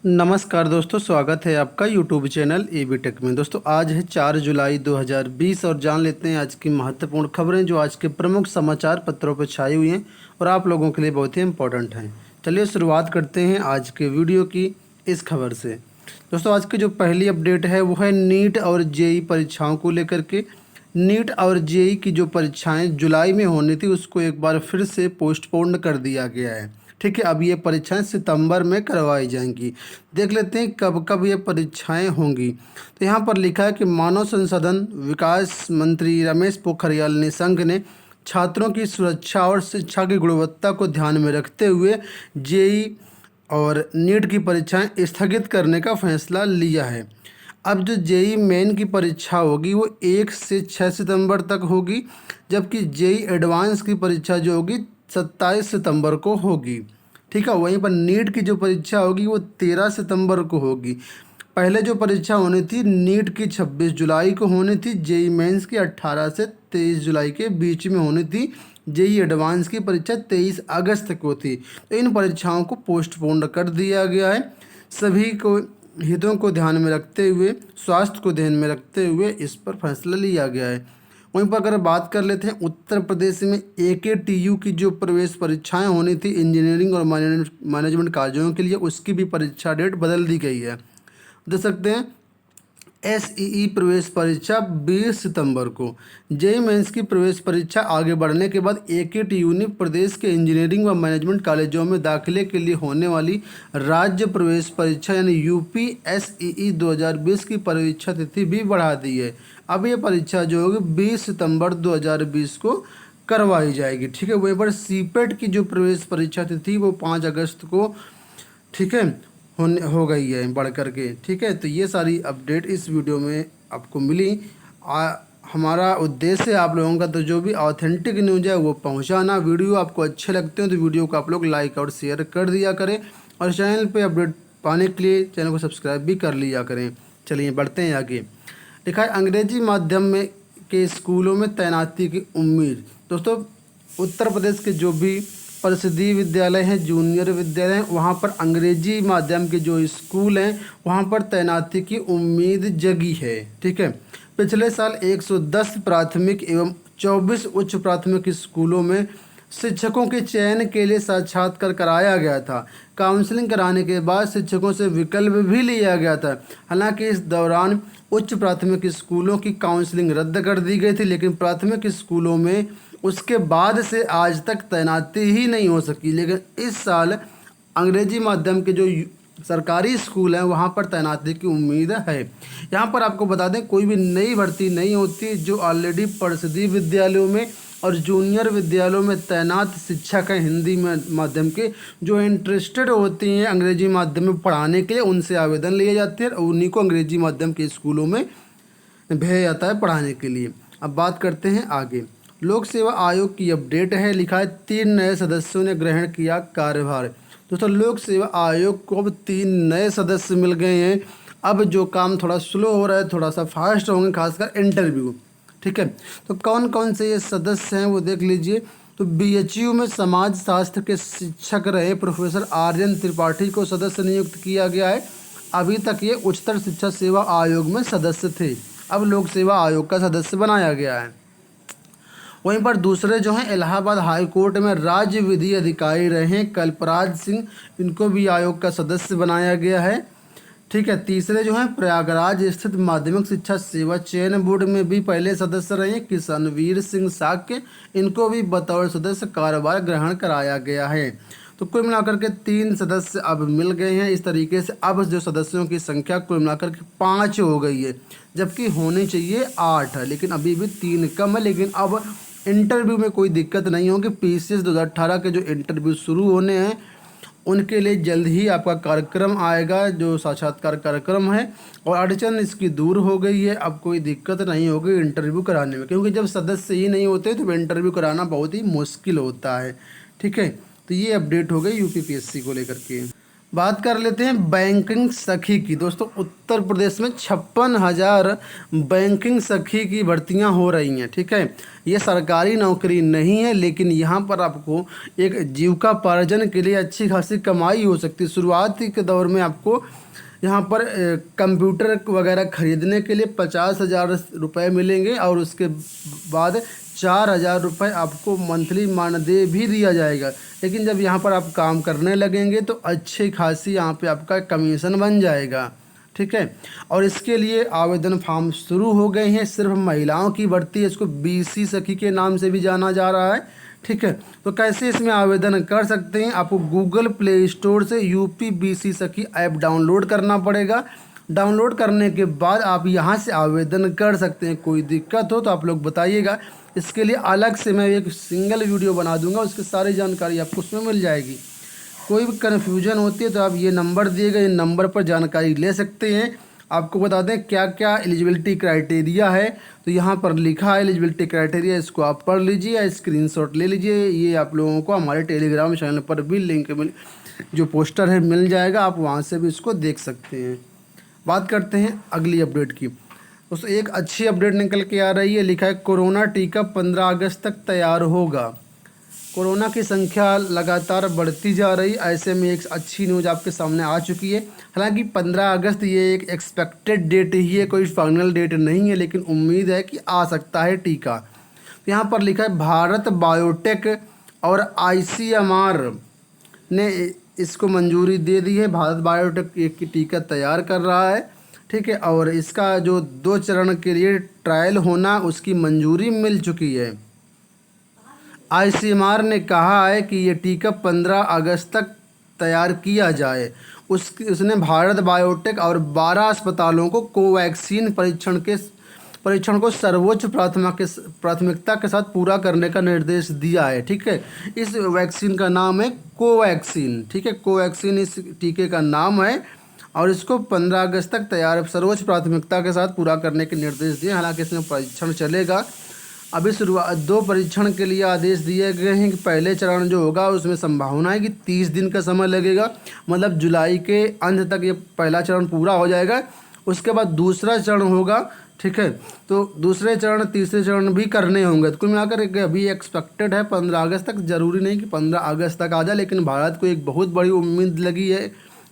नमस्कार दोस्तों, स्वागत है आपका यूट्यूब चैनल एबी टेक में। दोस्तों आज है 4 जुलाई 2020 और जान लेते हैं आज की महत्वपूर्ण खबरें जो आज के प्रमुख समाचार पत्रों पर छाई हुई हैं और आप लोगों के लिए बहुत ही इम्पोर्टेंट हैं। चलिए शुरुआत करते हैं आज के वीडियो की इस खबर से। दोस्तों आज की जो पहली अपडेट है वो है नीट और जेई परीक्षाओं को लेकर के। नीट और जेई की जो परीक्षाएँ जुलाई में होनी थी उसको एक बार फिर से पोस्टपोन कर दिया गया है। ठीक है, अब ये परीक्षाएं सितंबर में करवाई जाएंगी। देख लेते हैं कब कब ये परीक्षाएं होंगी। तो यहाँ पर लिखा है कि मानव संसाधन विकास मंत्री रमेश पोखरियाल निशंक ने छात्रों की सुरक्षा और शिक्षा की गुणवत्ता को ध्यान में रखते हुए जेई और नीट की परीक्षाएं स्थगित करने का फैसला लिया है। अब जो जेई मेन की परीक्षा होगी वो 1 से 6 सितंबर तक होगी, जबकि जेई एडवांस की परीक्षा जो होगी 27 सितंबर को होगी। ठीक है, वहीं पर नीट की जो परीक्षा होगी वो 13 सितंबर को होगी। पहले जो परीक्षा होनी थी नीट की 26 जुलाई को होनी थी, जेई मेंस की 18 से 23 जुलाई के बीच में होनी थी, जेई एडवांस की परीक्षा 23 अगस्त को थी। तो इन परीक्षाओं को पोस्टपोन कर दिया गया है। सभी को हितों को ध्यान में रखते हुए, स्वास्थ्य को ध्यान में रखते हुए इस पर फैसला लिया गया है। वहीं पर अगर बात कर लेते हैं उत्तर प्रदेश में AKTU की जो प्रवेश परीक्षाएं होनी थी इंजीनियरिंग और मैनेजमेंट कॉलेजों के लिए, उसकी भी परीक्षा डेट बदल दी गई है। देख सकते हैं SEE प्रवेश परीक्षा 20 सितंबर को। जेई मेंस की प्रवेश परीक्षा आगे बढ़ने के बाद AKTU ने प्रदेश के इंजीनियरिंग व मैनेजमेंट कॉलेजों में दाखिले के लिए होने वाली राज्य प्रवेश परीक्षा यानी UPSEE 2020 की परीक्षा तिथि भी बढ़ा दी है। अब ये परीक्षा जो होगी 20 सितंबर 2020 को करवाई जाएगी। ठीक है, वहीं पर सीपेट की जो प्रवेश परीक्षा तिथि वो 5 अगस्त को, ठीक है, हो गई है बढ़ कर के। ठीक है, तो ये सारी अपडेट इस वीडियो में आपको मिली। हमारा उद्देश्य है आप लोगों का तो जो भी ऑथेंटिक न्यूज़ है वो पहुंचाना। वीडियो आपको अच्छे लगते हैं तो वीडियो को आप लोग लाइक और शेयर कर दिया करें और चैनल पे अपडेट पाने के लिए चैनल को सब्सक्राइब भी कर लिया करें। चलिए बढ़ते हैं आगे। लिखा है अंग्रेजी माध्यम में के स्कूलों में तैनाती की उम्मीद। दोस्तों उत्तर प्रदेश के जो भी परिषदीय विद्यालय हैं, जूनियर विद्यालय हैं, वहाँ पर अंग्रेजी माध्यम के जो स्कूल हैं वहाँ पर तैनाती की उम्मीद जगी है। ठीक है, पिछले साल 110 प्राथमिक एवं 24 उच्च प्राथमिक स्कूलों में शिक्षकों के चयन के लिए साक्षात्कार कराया गया था। काउंसलिंग कराने के बाद शिक्षकों से विकल्प भी लिया गया था। हालांकि इस दौरान उच्च प्राथमिक स्कूलों की काउंसलिंग रद्द कर दी गई थी, लेकिन प्राथमिक स्कूलों में उसके बाद से आज तक तैनाती ही नहीं हो सकी। लेकिन इस साल अंग्रेजी माध्यम के जो सरकारी स्कूल हैं वहाँ पर तैनाती की उम्मीद है। यहाँ पर आपको बता दें कोई भी नई भर्ती नहीं होती। जो ऑलरेडी परिषदीय विद्यालयों में और जूनियर विद्यालयों में तैनात शिक्षक हैं हिंदी माध्यम के, जो इंटरेस्टेड होती हैं अंग्रेजी माध्यम में पढ़ाने के लिए, उनसे आवेदन लिए जाते हैं और उन्हीं को अंग्रेजी माध्यम के स्कूलों में भेजा जाता है पढ़ाने के लिए। अब बात करते हैं आगे। लोक सेवा आयोग की अपडेट है। लिखा है 3 नए सदस्यों ने ग्रहण किया कार्यभार। दोस्तों लोक सेवा आयोग को अब 3 नए सदस्य मिल गए हैं। अब जो काम थोड़ा स्लो हो रहा है, थोड़ा सा फास्ट होंगे, खासकर इंटरव्यू। ठीक है, तो कौन कौन से ये सदस्य हैं वो देख लीजिए। तो BHU में समाज शास्त्र के शिक्षक रहे प्रोफेसर आर्यन त्रिपाठी को सदस्य नियुक्त किया गया है। अभी तक ये उच्चतर शिक्षा सेवा आयोग में सदस्य थे, अब लोक सेवा आयोग का सदस्य बनाया गया है। वहीं पर दूसरे जो हैं इलाहाबाद हाई कोर्ट में राज्य विधि अधिकारी रहे हैं कल्पराज सिंह, इनको भी आयोग का सदस्य बनाया गया है। ठीक है, तीसरे जो हैं प्रयागराज स्थित माध्यमिक शिक्षा सेवा चयन बोर्ड में भी पहले सदस्य रहे हैं किशनवीर सिंह साक्य, इनको भी बतौर सदस्य कार्यभार ग्रहण कराया गया है। तो कुल मिलाकर के 3 सदस्य अब मिल गए हैं। इस तरीके से अब जो सदस्यों की संख्या कुल मिलाकर के 5 हो गई है, जबकि होनी चाहिए 8 है, लेकिन अभी भी 3 कम है। लेकिन अब इंटरव्यू में कोई दिक्कत नहीं होगी। PCS 2018 के जो इंटरव्यू शुरू होने हैं उनके लिए जल्द ही आपका कार्यक्रम आएगा, जो साक्षात्कार कार्यक्रम है, और अड़चन इसकी दूर हो गई है। अब कोई दिक्कत नहीं होगी इंटरव्यू कराने में, क्योंकि जब सदस्य ही नहीं होते तो इंटरव्यू कराना बहुत ही मुश्किल होता है। ठीक है, तो ये अपडेट हो गई UPPSC को लेकर के। बात कर लेते हैं बैंकिंग सखी की। दोस्तों उत्तर प्रदेश में 56,000 बैंकिंग सखी की भर्तियां हो रही हैं। ठीक है, ये सरकारी नौकरी नहीं है, लेकिन यहाँ पर आपको एक जीविकापार्जन के लिए अच्छी खासी कमाई हो सकती है। शुरुआती के दौर में आपको यहाँ पर कंप्यूटर वगैरह खरीदने के लिए 50,000 रुपये मिलेंगे और उसके बाद 4,000 रुपये आपको मंथली मानदेय भी दिया जाएगा। लेकिन जब यहाँ पर आप काम करने लगेंगे तो अच्छी खासी यहाँ पे आपका कमीशन बन जाएगा। ठीक है, और इसके लिए आवेदन फॉर्म शुरू हो गए हैं। सिर्फ महिलाओं की भर्ती है, इसको बीसी सखी के नाम से भी जाना जा रहा है। ठीक है, तो कैसे इसमें आवेदन कर सकते हैं? आपको गूगल प्ले स्टोर से यूपी बीसी सखी ऐप डाउनलोड करना पड़ेगा। डाउनलोड करने के बाद आप यहाँ से आवेदन कर सकते हैं। कोई दिक्कत हो तो आप लोग बताइएगा, इसके लिए अलग से मैं एक सिंगल वीडियो बना दूंगा, उसकी सारी जानकारी आपको उसमें मिल जाएगी। कोई भी कन्फ्यूजन होती है तो आप ये नंबर दिए गए नंबर पर जानकारी ले सकते हैं। आपको बता दें क्या क्या एलिजिबिलिटी क्राइटेरिया है, तो यहाँ पर लिखा है एलिजिबिलिटी क्राइटेरिया, इसको आप पढ़ लीजिए या स्क्रीनशॉट ले लीजिए। ये आप लोगों को हमारे टेलीग्राम चैनल पर भी लिंक जो पोस्टर है मिल जाएगा, आप वहाँ से भी इसको देख सकते हैं। बात करते हैं अगली अपडेट की। दोस्तों एक अच्छी अपडेट निकल के आ रही है, लिखा है कोरोना टीका 15 अगस्त तक तैयार होगा। कोरोना की संख्या लगातार बढ़ती जा रही, ऐसे में एक अच्छी न्यूज़ आपके सामने आ चुकी है। हालांकि 15 अगस्त ये एक एक्सपेक्टेड डेट ही है, कोई फाइनल डेट नहीं है, लेकिन उम्मीद है कि आ सकता है टीका। तो यहाँ पर लिखा है भारत बायोटेक और आईसीएमआर ने इसको मंजूरी दे दी है। भारत बायोटेक एक टीका तैयार कर रहा है। ठीक है, और इसका जो 2 चरण के लिए ट्रायल होना उसकी मंजूरी मिल चुकी है। आईसीएमआर ने कहा है कि ये टीका 15 अगस्त तक तैयार किया जाए। उसने भारत बायोटेक और 12 अस्पतालों को कोवैक्सीन परीक्षण को सर्वोच्च प्राथमिकता के साथ पूरा करने का निर्देश दिया है। ठीक है, इस वैक्सीन का नाम है कोवैक्सीन। ठीक है, कोवैक्सीन इस टीके का नाम है और इसको 15 अगस्त तक तैयार सर्वोच्च प्राथमिकता के साथ पूरा करने के निर्देश दिए। हालांकि इसमें परीक्षण चलेगा। अभी शुरुआत 2 परीक्षण के लिए आदेश दिए गए हैं कि पहले चरण जो होगा उसमें संभावना है कि 30 दिन का समय लगेगा, मतलब जुलाई के अंत तक ये पहला चरण पूरा हो जाएगा। उसके बाद दूसरा चरण होगा। ठीक है, तो दूसरे चरण तीसरे चरण भी करने होंगे। तो कुल मिलाकर अभी एक्सपेक्टेड है 15 अगस्त तक। ज़रूरी नहीं कि 15 अगस्त तक आ जाए, लेकिन भारत को एक बहुत बड़ी उम्मीद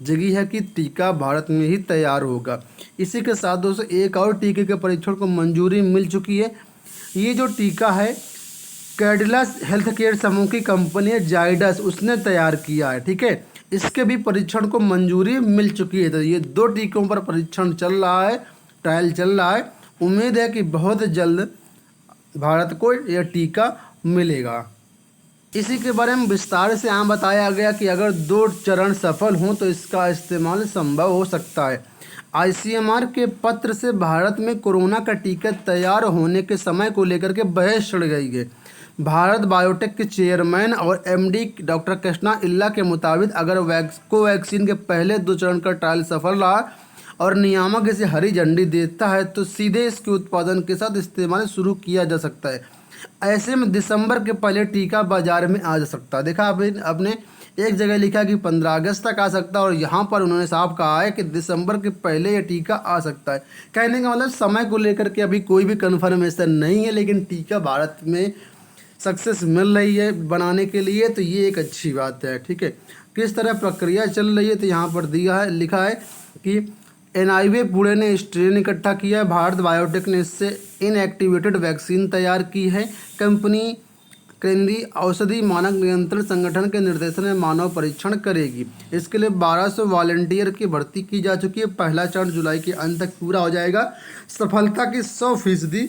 जगी है कि टीका भारत में ही तैयार होगा। इसी के साथ दोस्तों एक और टीके के परीक्षण को मंजूरी मिल चुकी है। ये जो टीका है कैडिला हेल्थ केयर समूह की कंपनी है जाइडस, उसने तैयार किया है। ठीक है, इसके भी परीक्षण को मंजूरी मिल चुकी है। तो ये 2 टीकों पर परीक्षण चल रहा है, ट्रायल चल रहा है। उम्मीद है कि बहुत जल्द भारत को यह टीका मिलेगा। इसी के बारे में विस्तार से यहाँ बताया गया कि अगर 2 चरण सफल हों तो इसका इस्तेमाल संभव हो सकता है। आईसीएमआर के पत्र से भारत में कोरोना का टीका तैयार होने के समय को लेकर के बहस छिड़ गई है। भारत बायोटेक के चेयरमैन और एमडी डॉक्टर कृष्णा इल्ला के मुताबिक अगर कोवैक्सीन के पहले 2 चरण का ट्रायल सफल रहा और नियामक इसे हरी झंडी देता है तो सीधे इसके उत्पादन के साथ इस्तेमाल शुरू किया जा सकता है। ऐसे में दिसंबर के पहले टीका बाजार में आ जा सकता है। देखा आपने एक जगह लिखा कि 15 अगस्त तक आ सकता है और यहाँ पर उन्होंने साफ कहा है कि दिसंबर के पहले ये टीका आ सकता है। कहने का मतलब समय को लेकर के अभी कोई भी कन्फर्मेशन नहीं है, लेकिन टीका भारत में सक्सेस मिल रही है बनाने के लिए, तो ये एक अच्छी बात है। ठीक है, किस तरह प्रक्रिया चल रही है तो यहाँ पर लिखा है कि एनआईवी पुणे ने स्ट्रेन इकट्ठा किया है। भारत बायोटेक ने इससे इनएक्टिवेटेड वैक्सीन तैयार की है। कंपनी केंद्रीय औषधि मानक नियंत्रण संगठन के निर्देशन में मानव परीक्षण करेगी। इसके लिए 1200 वॉलंटियर की भर्ती की जा चुकी है। पहला चरण जुलाई के अंत तक पूरा हो जाएगा। सफलता की 100%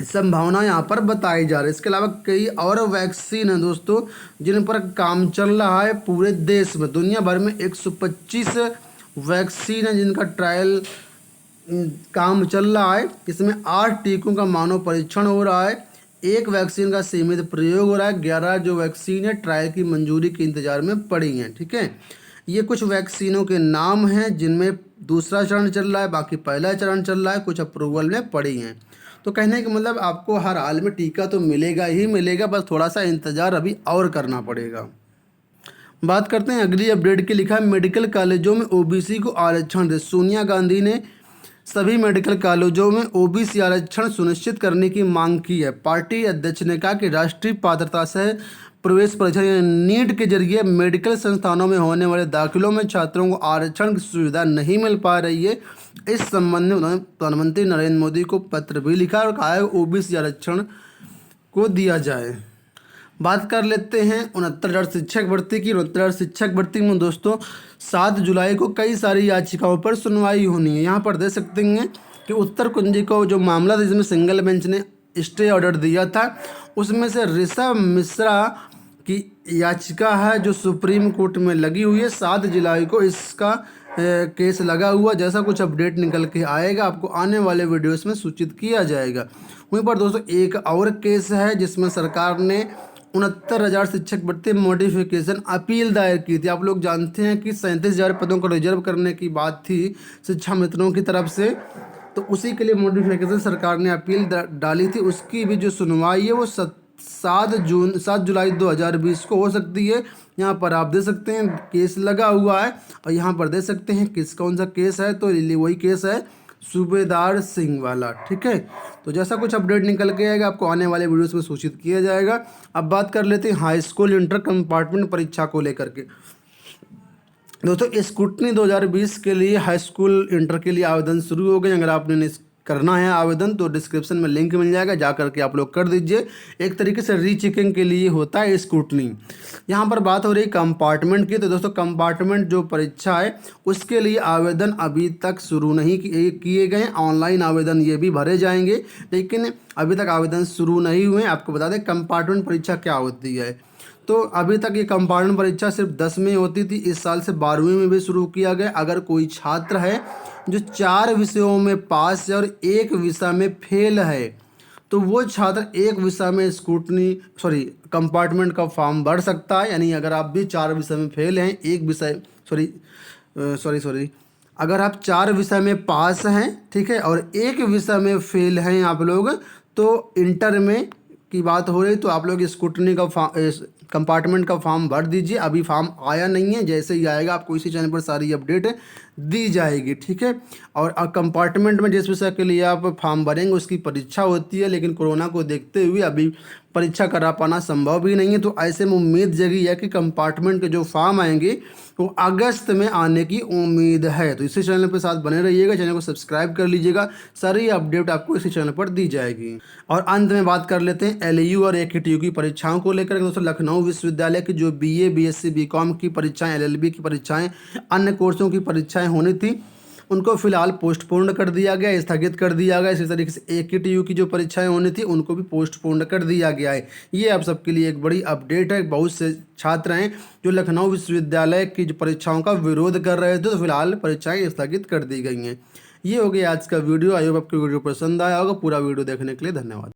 संभावना यहाँ पर बताई जा रही है। इसके अलावा कई और वैक्सीन हैं दोस्तों जिन पर काम चल रहा है। पूरे देश में दुनिया भर में 125 वैक्सीन है जिनका ट्रायल काम चल रहा है। इसमें 8 टीकों का मानव परीक्षण हो रहा है। 1 वैक्सीन का सीमित प्रयोग हो रहा है। 11 जो वैक्सीन है ट्रायल की मंजूरी के इंतजार में पड़ी हैं। ठीक है, ये कुछ वैक्सीनों के नाम हैं जिनमें दूसरा चरण चल रहा है, बाकी पहला चरण चल रहा है, कुछ अप्रूवल में पड़ी हैं। तो कहने का मतलब आपको हर हाल में टीका तो मिलेगा ही मिलेगा, बस थोड़ा सा इंतज़ार अभी और करना पड़ेगा। बात करते हैं अगली अपडेट की। लिखा है मेडिकल कॉलेजों में ओबीसी को आरक्षण दे। सोनिया गांधी ने सभी मेडिकल कॉलेजों में ओबीसी आरक्षण सुनिश्चित करने की मांग की है। पार्टी अध्यक्ष ने कहा कि राष्ट्रीय पात्रता से प्रवेश परीक्षा नीट के जरिए मेडिकल संस्थानों में होने वाले दाखिलों में छात्रों को आरक्षण की सुविधा नहीं मिल पा रही है। इस संबंध में उन्होंने प्रधानमंत्री नरेंद्र मोदी को पत्र भी लिखा और कहा है ओबीसी आरक्षण को दिया जाए। बात कर लेते हैं 69,000 शिक्षक भर्ती की। 69,000 शिक्षक भर्ती में दोस्तों 7 जुलाई को कई सारी याचिकाओं पर सुनवाई होनी है। यहाँ पर देख सकते हैं कि उत्तर कुंजी को जो मामला था जिसमें सिंगल बेंच ने स्टे ऑर्डर दिया था, उसमें से ऋषभ मिश्रा की याचिका है जो सुप्रीम कोर्ट में लगी हुई है। 7 जुलाई को इसका केस लगा हुआ। जैसा कुछ अपडेट निकल के आएगा आपको आने वाले वीडियोस में सूचित किया जाएगा। वहीं पर दोस्तों एक और केस है जिसमें सरकार ने 69,000 शिक्षक भर्ती मॉडिफिकेशन अपील दायर की थी। आप लोग जानते हैं कि 37,000 पदों को रिजर्व करने की बात थी शिक्षा मित्रों की तरफ से, तो उसी के लिए मॉडिफिकेशन सरकार ने अपील डाली थी। उसकी भी जो सुनवाई है वो 7 जुलाई 2020 को हो सकती है। यहाँ पर आप देख सकते हैं केस लगा हुआ है और यहाँ पर देख सकते हैं कौन सा केस है, तो वही केस है सूबेदार सिंह वाला। ठीक है, तो जैसा कुछ अपडेट निकल के आएगा आपको आने वाले वीडियोस में सूचित किया जाएगा। अब बात कर लेते हैं हाई स्कूल इंटर कंपार्टमेंट परीक्षा को लेकर के। दोस्तों स्क्रूटनी 2020 के लिए हाई स्कूल इंटर के लिए आवेदन शुरू हो गए। अगर आपने करना है आवेदन तो डिस्क्रिप्शन में लिंक मिल जाएगा, जा करके आप लोग कर दीजिए। एक तरीके से रीचेकिंग के लिए होता है स्क्रूटनी। यहाँ पर बात हो रही कंपार्टमेंट की, तो दोस्तों कंपार्टमेंट जो परीक्षा है उसके लिए आवेदन अभी तक शुरू नहीं किए गए। ऑनलाइन आवेदन ये भी भरे जाएंगे, लेकिन अभी तक आवेदन शुरू नहीं हुए। आपको बता दें कंपार्टमेंट परीक्षा क्या होती है। तो अभी तक ये कंपार्टमेंट परीक्षा सिर्फ 10 में होती थी, इस साल से 12वीं में भी शुरू किया गया। अगर कोई छात्र है जो 4 विषयों में पास है और 1 विषय में फेल है, तो वो छात्र एक विषय में कंपार्टमेंट का फॉर्म भर सकता है। यानी अगर आप भी 4 विषय में फेल हैं, एक विषय अगर आप 4 विषय में पास हैं, ठीक है, और 1 विषय में फेल हैं आप लोग, तो इंटर में की बात हो रही तो आप लोग स्क्रूटनी का कंपार्टमेंट का फॉर्म भर दीजिए। अभी फॉर्म आया नहीं है, जैसे ही आएगा आपको इसी चैनल पर सारी अपडेट दी जाएगी। ठीक है, और कंपार्टमेंट में जिस विषय के लिए आप फॉर्म भरेंगे उसकी परीक्षा होती है, लेकिन कोरोना को देखते हुए अभी परीक्षा करा पाना संभव भी नहीं है। तो ऐसे में उम्मीद जगी है कि कंपार्टमेंट के जो फॉर्म आएंगे वो अगस्त में आने की उम्मीद है। तो इसी चैनल पर साथ बने रहिएगा, चैनल को सब्सक्राइब कर लीजिएगा, सारी अपडेट आपको इसी चैनल पर दी जाएगी। और अंत में बात कर लेते हैं एलयू और एकेटीयू की परीक्षाओं को लेकर। दोस्तों लखनऊ विश्वविद्यालय की जो बीए, बीएससी, बीकॉम की परीक्षाएं, एलएलबी की परीक्षाएं, अन्य कोर्सों की परीक्षाएं होनी थी, उनको फिलहाल पोस्टपोन कर दिया गया, स्थगित कर दिया गया। इसी तरीके से एकेटीयू की जो परीक्षाएं होनी थी उनको भी पोस्टपोन कर दिया गया है। ये आप सबके लिए एक बड़ी अपडेट है। बहुत से छात्र हैं जो लखनऊ विश्वविद्यालय की जो परीक्षाओं का विरोध कर रहे थे, तो फिलहाल परीक्षाएं स्थगित कर दी गई हैं। ये हो गया आज का वीडियो। आई होप आपको वीडियो पसंद आया होगा। पूरा वीडियो देखने के लिए धन्यवाद।